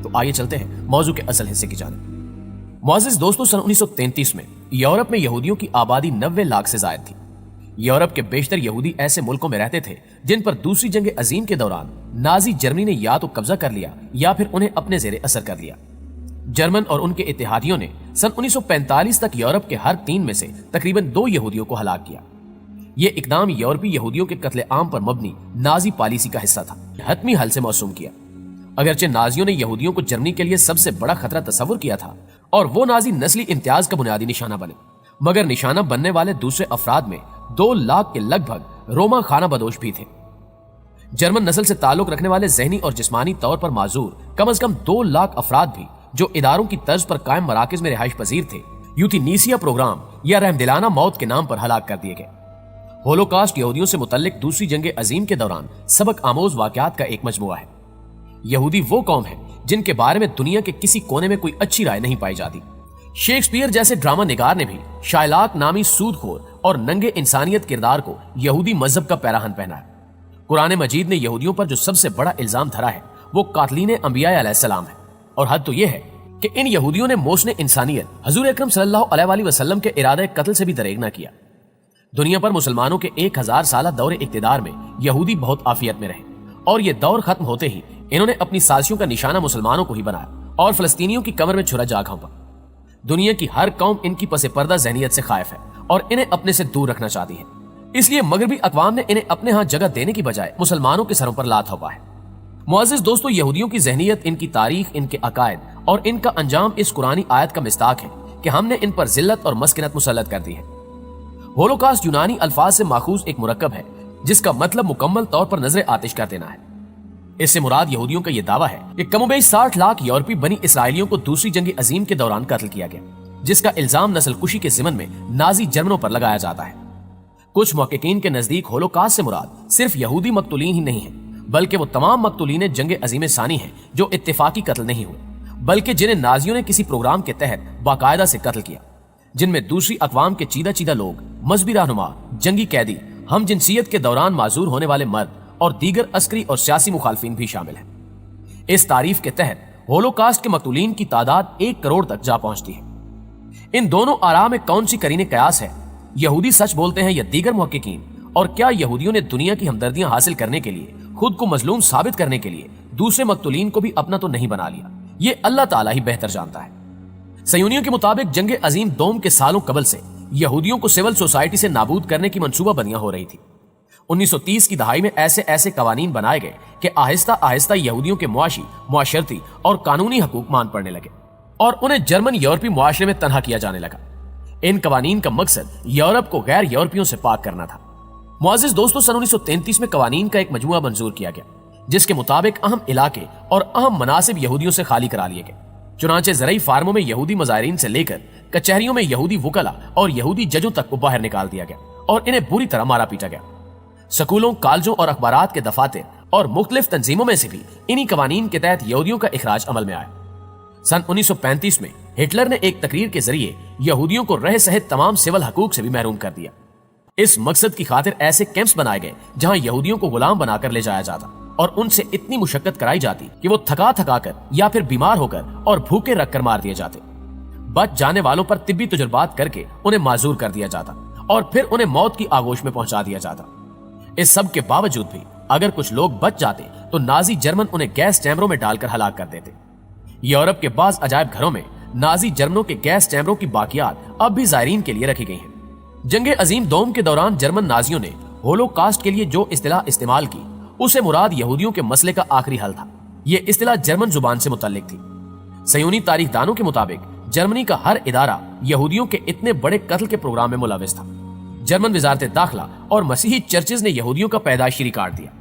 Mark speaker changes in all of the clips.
Speaker 1: तो आइए चलते हैं मौजू के असल हिस्से की जानिब। मुअज़्ज़िज़ दोस्तों, सन 1933 में यूरोप में यहूदियों की आबादी 90 लाख से ज्यादा थी। यूरोप के बेशतर यहूदी ऐसे मुल्कों में रहते थे जिन पर दूसरी जंग अजीम के दौरान नाजी जर्मनी ने या तो कब्जा कर लिया या फिर उन्हें अपने जेरे असर कर लिया। जर्मन और उनके इत्तेहादियों ने सन 1945 तक यूरोप के हर 3 में से तकरीबन 2 यहूदियों को हलाक किया। ये इकदाम यूरोपीय यहूदियों के कत्ले आम पर मबनी नाजी पॉलिसी का हिस्सा था। हतमी हल से मौसूम किया। अगरचे नाजियों ने यहूदियों को जर्मनी के लिए सबसे बड़ा खतरा तस्वुर किया था और वो नाजी नस्ली इम्तियाज का बुनियादी निशाना बने, मगर निशाना बनने वाले दूसरे अफराद में 2 लाख के लगभग रोमा खाना बदोश भी थे। जर्मन नस्ल से ताल्लुक रखने वाले जहनी और जिस्मानी तौर पर माजूर कम से कम 2 लाख अफराद भी जो इदारों की तर्ज पर कायम मराकज में रिहाइश पजीर थे, यूथेनेसिया प्रोग्राम या रहमदिलाना मौत के नाम पर हलाक कर दिए गए। होलोकास्ट यहूदियों से मुतल्लिक दूसरी जंग अजीम के दौरान सबक आमोज वाकयात का एक मजमुआ है। यहूदी वो कौम है जिनके बारे में दुनिया के किसी कोने में कोई अच्छी राय नहीं पाई जाती। शेक्सपियर जैसे ड्रामा निगार ने भी शायलाक नामी सूदखोर और नंगे इंसानियत किरदार को यहूदी मजहब का पैराहन पहना है। कुरान मजीद ने यहूदियों पर जो सबसे बड़ा इल्जाम धरा है वो कातलीन अंबिया अलैहिस्सलाम है, और हद तो यह है कि इन यहूदियों ने मोशने इंसानियत हजूर अकरम सल्लल्लाहु अलैहि वसल्लम के इरादे कत्ल से भी दरेग न किया। दुनिया पर मुसलमानों के 1000 साल दौरे इक्तिदार में यहूदी बहुत आफियत में रहे और ये दौर खत्म होते ही इन्होंने अपनी साजिशों का निशाना मुसलमानों को ही बनाया और फलस्तीनियों की कमर में छुरा जा घोंपा। दुनिया की हर कौम इनकी पसे पर्दा ज़हनियत से खायफ है और इन्हें अपने से दूर रखना चाहती है। इसलिए मगरबी अक़वाम ने इन्हें अपने यहाँ जगह देने की बजाय मुसलमानों के सरों पर लात थोपा है। मुअज़्ज़िज़ दोस्तों, यहूदियों की ज़हनियत, इनकी तारीख, इनके अकायद और इनका अंजाम इस कुरानी आयत का मिस्ताक है कि हमने इन पर जिल्लत और मस्किनत मुसल्लत कर दी है। होलोकास्ट यूनानी अल्फाज से माखूज एक मुरक्कब है जिसका मतलब मुकम्मल तौर पर नजर आतिश कर देना है। इससे मुराद यहूदियों का यह दावा है कि कमोबेश 60 लाख यूरोपी बनी इसराइलियों को दूसरी जंग अजीम के दौरान कत्ल किया गया, जिसका इल्जाम नस्ल कुशी के ज़िमन में नाजी जर्मनों पर लगाया जाता है। कुछ मुहक्किकीन के नजदीक होलोकास्ट से मुराद सिर्फ यहूदी मकतूलीन ही नहीं है, बल्कि वो तमाम मकतूलीन जंग अजीम सानी हैं जो इत्तेफाकी कत्ल नहीं हुए, बल्कि जिन्हें नाजियों ने किसी प्रोग्राम के तहत बाकायदा से कत्ल किया, जिनमें दूसरी अक़वाम के चीदा चीदा लोग, मजहबी रहनुमा, जंगी कैदी, हम जिनसियत के दौरान माजूर होने वाले मर्द और दीगर अस्करी और सियासी मुखालफिन भी शामिल हैं। इस तारीफ के तहत होलोकास्ट के मकतूलीन की तादाद 1 करोड़ तक जा पहुंचती है। इन दोनों आरा में कौन सी करीने कयास है? यहूदी सच बोलते हैं या दीगर मुहक्किकीन? और क्या यहूदियों ने दुनिया की हमदर्दियां हासिल करने के लिए, खुद को मजलूम साबित करने के लिए दूसरे मकतूलीन को भी अपना तो नहीं बना लिया? ये अल्लाह ताला ही बेहतर जानता है। सयूनियों के मुताबिक जंग अजीम दोम के सालों कबल से यहूदियों को सिविल सोसाइटी से नाबूद करने की मंसूबा बंदियां हो रही थी। 1930 की दहाई में ऐसे ऐसे कवानीन बनाए गए कि आहिस्ता आहिस्ता यहूदियों के मुआशी, मुआशरती और कानूनी हकूक मान पड़ने लगे और उन्हें जर्मन यूरोपीय मुआशरे में तनहा किया जाने लगा। इन कवानीन का मकसद यूरोप को गैर यूरोपियों से पाक करना था। मुअज़्ज़िज़ दोस्तों, सन 1933 में कवानीन का एक मजमुआ मंजूर किया गया जिसके मुताबिक अहम इलाके और अहम मनासिब यहूदियों से खाली करा लिए गए। चुनांचे ज़रई फार्मों में यहूदी मज़ाहिरीन से लेकर कचहरियों में यहूदी वकला और यहूदी जजों तक को बाहर निकाल दिया गया और इन्हें बुरी तरह मारा पीटा गया। स्कूलों, कॉलेजों और अखबारात के दफातर और मुख्तलिफ तंजीमों में से भी इन्हीं कवानीन के तहत यहूदियों का इखराज अमल में आया। सन 1935 में हिटलर ने एक तकरीर के जरिए यहूदियों को रह सहित तमाम सिविल हकूक से भी महरूम कर दिया। इस मकसद की खातिर ऐसे कैंप्स बनाए गए जहां यहूदियों को गुलाम बनाकर ले जाया जाता और उनसे इतनी मुशक्कत कराई जाती कि वो थका थका कर या फिर बीमार होकर और भूखे रखकर मार दिए जाते। बच जाने वालों पर तिब्बी तजुर्बात करके उन्हें माजूर कर दिया जाता और फिर उन्हें मौत की आगोश में पहुंचा दिया जाता। इस सब के बावजूद भी अगर कुछ लोग बच जाते तो नाजी जर्मन उन्हें गैस चैम्बरों में डालकर हलाक कर देते। यूरोप के बाज अजायब घरों में नाजी जर्मनों के गैस चैम्बरों की बाकियात अब भी ज़ायरीन के लिए रखी गई हैं। जंग अजीम दोम के दौरान जर्मन नाजियों ने होलोकास्ट के लिए जो इस्तिलाह इस्तेमाल की उसे मुराद यहूदियों के मसले का आखिरी हल था। यह इस्तिलाह जर्मन जुबान से मुतल्लिक थी। सयूनी तारीखदानों के मुताबिक जर्मनी का हर इदारा यहूदियों के इतने बड़े कत्ल के प्रोग्राम में मुलविस था। जर्मन वजारत दाखिला और मसीही चर्चेज ने यहूदियों का पैदाइशी रिकॉर्ड दिया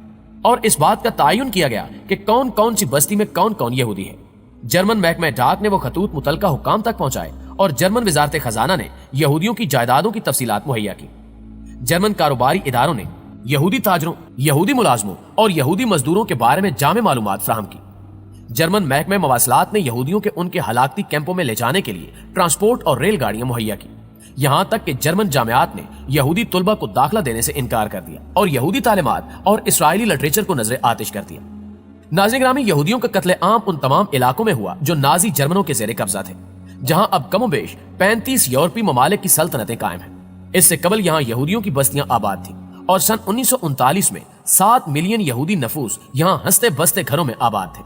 Speaker 1: और इस बात का तायुन किया गया कि कौन कौन सी बस्ती में कौन कौन यहूदी है। जर्मन महकमा डाक ने वो खतूत मुतलका हुकाम तक पहुंचाए और जर्मन वजारत खजाना ने यहूदियों की जायदादों की तफसीलात मुहैया की। जर्मन कारोबारी इदारों ने यहूदी ताजरों, यहूदी मुलाजमों और यहूदी मजदूरों के बारे में जामे मालूमात फ्राहम की। जर्मन महकमा मवासलात ने यहूदियों के उनके हलाकती कैंपों में ले जाने के लिए ट्रांसपोर्ट और रेलगाड़ियां मुहैया की। यहां तक कि जर्मन जामियात ने यहूदी तुलबा को दाखिला देने से इनकार कर दिया और यहूदी तालीमात और इसराइली लिटरेचर को नजर आतिश कर दिया। नाज़रीन ग्रामी, यहूदियों का कत्ले आम उन तमाम इलाकों में हुआ जो नाजी जर्मनों के जेर कब्जा थे, जहां अब कमोबेश 35 यूरोपीय ममालिक की सल्तनतें कायम हैं। इससे कबल यहां यहूदियों की बस्तियां आबाद थी और सन 1939 में 7 मिलियन यहूदी नफूस यहां हंसते बसते घरों में आबाद थे,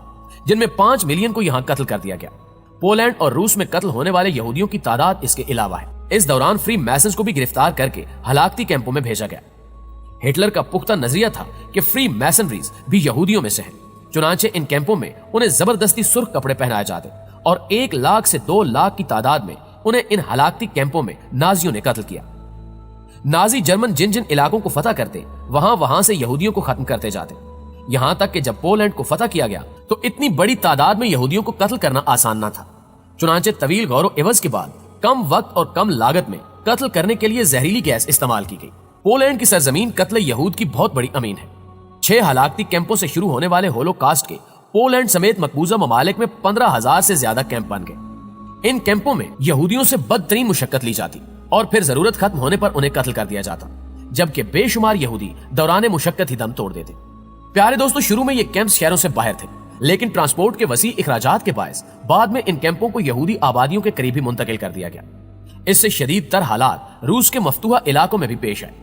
Speaker 1: जिनमें 5 मिलियन को यहां कत्ल कर दिया गया। पोलैंड और रूस में कत्ल होने वाले यहूदियों की तादाद इसके अलावा है। इस दौरान फ्री मैसन्स को भी गिरफ्तार करके हलाकती कैंपों में भेजा गया। हिटलर का पुख्ता नजरिया था कि फ्री मैसनरीज भी यहूदियों में से हैं। चुनांचे इन कैंपों में उन्हें जबरदस्ती सुर्ख कपड़े पहनाए जाते और 1 लाख से 2 लाख की तादाद में उन्हें इन हलाकती कैंपों में नाजियों ने कत्ल किया। नाजी जर्मन जिन जिन इलाकों को फतह करते वहां से यहूदियों को खत्म करते जाते, यहां तक कि जब पोलैंड को फतह किया गया तो इतनी बड़ी तादाद में यहूदियों को कत्ल करना आसान न था। चुनांचे तवील गौर एवज के बाद कम वक्त और कम लागत में कत्ल करने के लिए जहरीली गैस इस्तेमाल की गई। पोलैंड की सरजमीन कत्ल यहूद की बहुत बड़ी अमीन है। 6 हलाकती कैंपों से शुरू होने वाले होलोकास्ट के पोलैंड समेत मकबूजा ममालिक में 15,000 से ज्यादा कैंप बन गए। इन कैंपों में यहूदियों से बदतरीन मुशक्कत ली जाती और फिर जरूरत खत्म होने पर उन्हें कत्ल कर दिया जाता, जबकि बेशुमार यहूदी दौरान मुशक्कत ही दम तोड़ देते। प्यारे दोस्तों, शुरू में ये कैंप शहरों से बाहर थे, लेकिन ट्रांसपोर्ट के वसी इखराजात के बायस बाद में इन कैंपों को यहूदी आबादियों के करीब ही मुंतकिल कर दिया गया। इससे शदीद तर हालात रूस के मफ्तूहा इलाकों में भी पेश आए।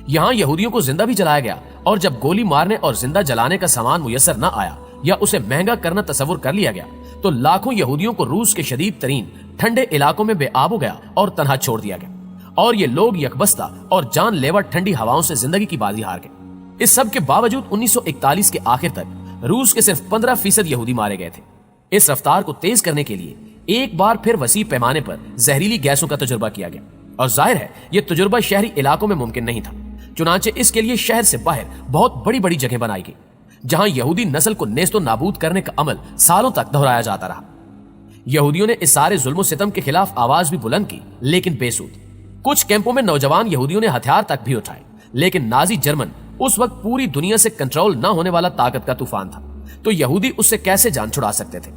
Speaker 1: यहाँ यहूदियों को जिंदा भी जलाया गया और जब गोली मारने और जिंदा जलाने का सामान मुयस्सर न आया या उसे महंगा करना तस्वुर कर लिया गया तो लाखों यहूदियों को रूस के शदीद तरीन ठंडे इलाकों में बेआब गया और तनहा छोड़ दिया गया और ये लोग यकबस्ता और जानलेवा ठंडी हवाओं से जिंदगी की बाजी हार गए। इस सब के बावजूद 1941 के आखिर तक रूस के सिर्फ 15% यहूदी मारे गए थे। इस रफ्तार को तेज करने के लिए एक बार फिर वसी पैमाने पर जहरीली गैसों का तजुर्बा किया गया और जाहिर है ये तजुर्बा शहरी इलाकों में मुमकिन नहीं था। चुनांचे इसके लिए शहर से बाहर बहुत बड़ी बड़ी जगह बनाई गई, जहां यहूदी नस्ल को नेस्तो नाबूद करने का अमल सालों तक दोहराया जाता रहा। यहूदियों ने इस सारे जुल्म सितम के खिलाफ आवाज भी बुलंद की, लेकिन बेसूद। कुछ कैंपों में नौजवान यहूदियों ने हथियार तक भी उठाए, लेकिन नाजी जर्मन उस वक्त पूरी दुनिया से कंट्रोल न होने वाला ताकत का तूफान था, तो यहूदी उससे कैसे जान छुड़ा सकते थे।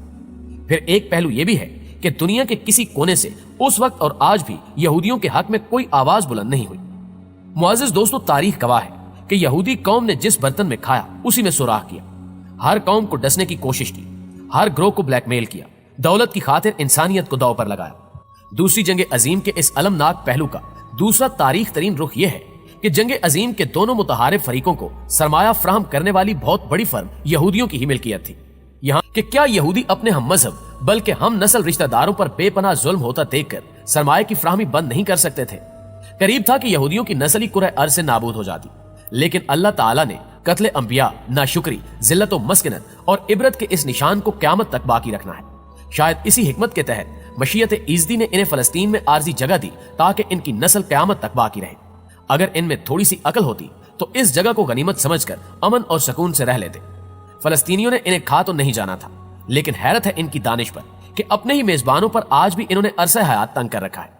Speaker 1: फिर एक पहलू यह भी है कि दुनिया के किसी कोने से उस वक्त और आज भी यहूदियों के हक में कोई आवाज बुलंद नहीं हुई। मुअज़्ज़िज़ दोस्तों, तारीख गवाह है कि यहूदी कौम ने जिस बर्तन में खाया उसी में सुराख किया। हर कौम को डसने की कोशिश की, हर ग्रोह को ब्लैकमेल किया, दौलत की खातिर इंसानियत को दांव पर लगाया। दूसरी जंग अजीम के इस अलमनाक पहलू का दूसरा तारीख तरीन रुख यह है कि जंग अजीम के दोनों मुतहारिफ फरीकों को सरमाया फराहम करने वाली बहुत बड़ी फर्म यहूदियों की ही मिल्कियत थी। यहाँ कि क्या यहूदी अपने हम मजहब बल्कि हम नस्ल रिश्तेदारों पर बेपनाह जुल्म होता देखकर सरमाए की फराहमी बंद नहीं कर सकते थे। करीब था कि यहूदियों की नस्ल ही कुरअ अर्ज़ से नाबूद हो जाती, लेकिन अल्लाह ताला ने कत्ले अंबिया, नाशुक्री, जिल्लत व मस्किनत और इबरत के इस निशान को क़यामत तक बाकी रखना है। शायद इसी हिकमत के तहत मशीयत इज़्दी ने इन्हें फलस्तीन में आर्जी जगह दी ताकि इनकी नस्ल क़यामत तक बाकी रहे। अगर इनमें थोड़ी सी अकल होती तो इस जगह को गनीमत समझकर अमन और सुकून से रह लेते। फलस्तीनियों ने इन्हें खा तो नहीं जाना था, लेकिन हैरत है इनकी दानिश पर कि अपने ही मेजबानों पर आज भी इन्होंने अरसा हयात तंग कर रखा है।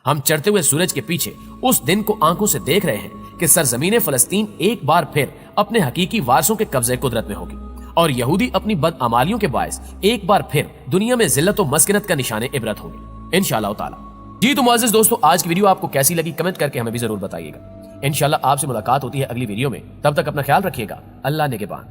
Speaker 1: हम चढ़ते हुए सूरज के पीछे उस दिन को आंखों से देख रहे हैं कि सरजमीन फलस्तीन एक बार फिर अपने हकीकी वारसों के कब्जे कुदरत में होगी और यहूदी अपनी बदअमालियों के बायस एक बार फिर दुनिया में जिल्लत व मस्किनत का निशाने इबरत होंगे इंशाअल्लाह ताला। जी तो मुअज़्ज़िज़ दोस्तों, आज की वीडियो आपको कैसी लगी कमेंट करके हमें भी जरूर बताइएगा। इंशाअल्लाह आपसे मुलाकात होती है अगली वीडियो में, तब तक अपना ख्याल रखिएगा। अल्लाह निगहबान।